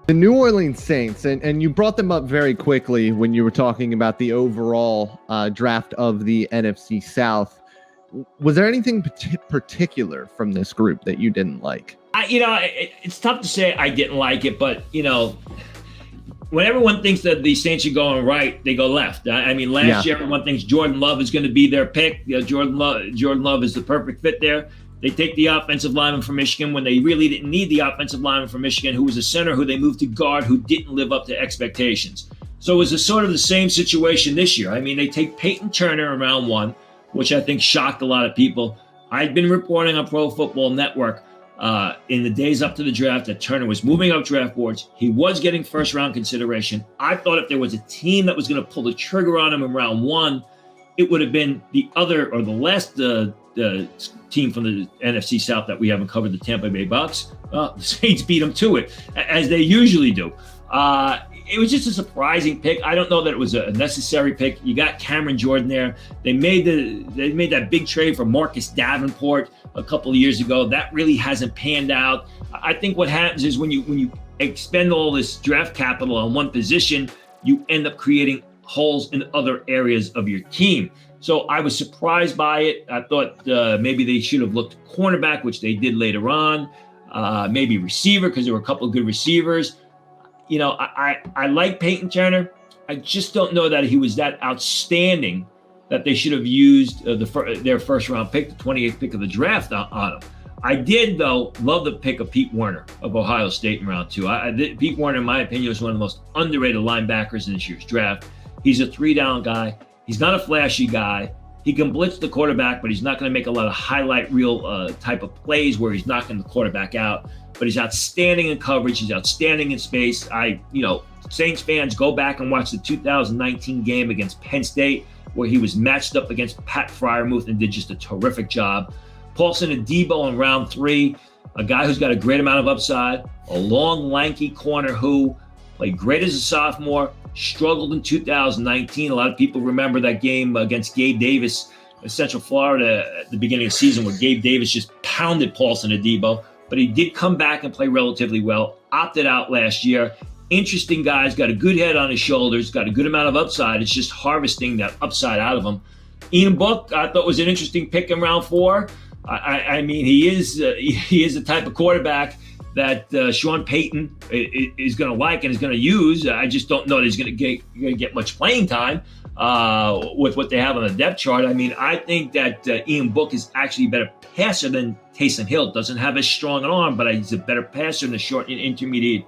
The New Orleans Saints, and you brought them up very quickly when you were talking about the overall draft of the NFC South. Was there anything particular from this group that you didn't like? It's tough to say I didn't like it, but, when everyone thinks that the Saints are going right, they go left. I mean, last year, everyone thinks Jordan Love is going to be their pick. Jordan Love is the perfect fit there. They take the offensive lineman from Michigan when they really didn't need the offensive lineman from Michigan, who was a center who they moved to guard, who didn't live up to expectations. So it was a sort of the same situation this year. I mean, they take Payton Turner in round 1, which I think shocked a lot of people. I'd been reporting on Pro Football Network in the days up to the draft that Turner was moving up draft boards. He was getting first-round consideration. I thought if there was a team that was going to pull the trigger on him in round 1, it would have been the last team from the NFC South that we haven't covered, the Tampa Bay Bucks. The Saints beat them to it, as they usually do. It was just a surprising pick. I don't know that it was a necessary pick. You got Cameron Jordan there. They made that big trade for Marcus Davenport a couple of years ago. That really hasn't panned out. I think what happens is when you expend all this draft capital on one position, you end up creating holes in other areas of your team. So I was surprised by it. I thought maybe they should have looked cornerback, which they did later on. Maybe receiver, because there were a couple of good receivers. I like Payton Turner. I just don't know that he was that outstanding that they should have used their first-round pick, the 28th pick of the draft, on him. I did, though, love the pick of Pete Werner of Ohio State in round 2. Pete Werner, in my opinion, was one of the most underrated linebackers in this year's draft. He's a 3-down guy. He's not a flashy guy. He can blitz the quarterback, but he's not going to make a lot of highlight reel type of plays where he's knocking the quarterback out. But he's outstanding in coverage. He's outstanding in space. Saints fans, go back and watch the 2019 game against Penn State, where he was matched up against Pat Freiermuth and did just a terrific job. Paulson Adebo in round 3, a guy who's got a great amount of upside, a long, lanky corner who played great as a sophomore, struggled in 2019. A lot of people remember that game against Gabe Davis in Central Florida at the beginning of the season, where Gabe Davis just pounded Paulson Adebo. But he did come back and play relatively well, opted out last year. Interesting guy, got a good head on his shoulders, got a good amount of upside. It's just harvesting that upside out of him. Iyun Book, I thought, was an interesting pick in round 4. I mean, he is the type of quarterback that Sean Payton is going to like and is going to use. I just don't know that he's going to get much playing time with what they have on the depth chart. I mean, I think that Iyun Book is actually a better passer than Taysom Hill. Doesn't have as strong an arm, but he's a better passer in the short and intermediate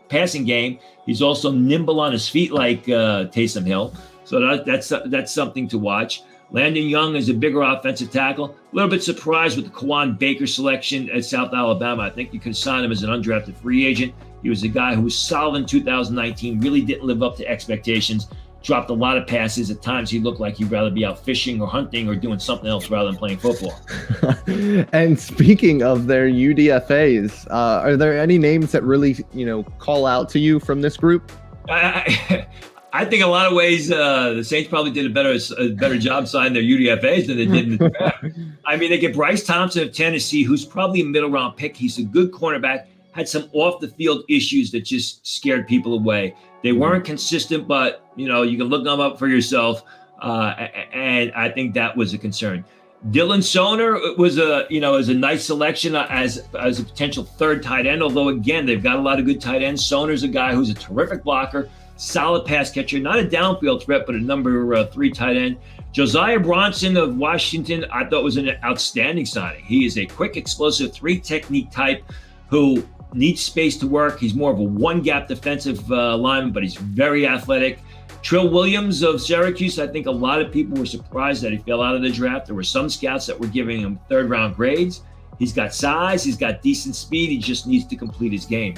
passing game. He's also nimble on his feet like Taysom Hill. So that's something to watch. Landon Young is a bigger offensive tackle. A little bit surprised with the Kawan Baker selection at South Alabama. I think you could sign him as an undrafted free agent. He was a guy who was solid in 2019, really didn't live up to expectations, dropped a lot of passes. At times he looked like he'd rather be out fishing or hunting or doing something else rather than playing football. And speaking of their UDFAs, are there any names that really, call out to you from this group? I think in a lot of ways the Saints probably did a better job signing their UDFAs than they did in the draft. I mean, they get Bryce Thompson of Tennessee, who's probably a middle-round pick. He's a good cornerback, had some off-the-field issues that just scared people away. They weren't consistent, but, you can look them up for yourself, and I think that was a concern. Dylan Soner was a nice selection as a potential third tight end, although, again, they've got a lot of good tight ends. Soner's a guy who's a terrific blocker, solid pass catcher, not a downfield threat, but a number 3 tight end. Josiah Bronson of Washington, I thought was an outstanding signing. He is a quick, explosive 3 technique type who needs space to work. He's more of a one-gap defensive lineman, but he's very athletic. Trill Williams of Syracuse, I think a lot of people were surprised that he fell out of the draft. There were some scouts that were giving him 3rd-round grades. He's got size. He's got decent speed. He just needs to complete his game.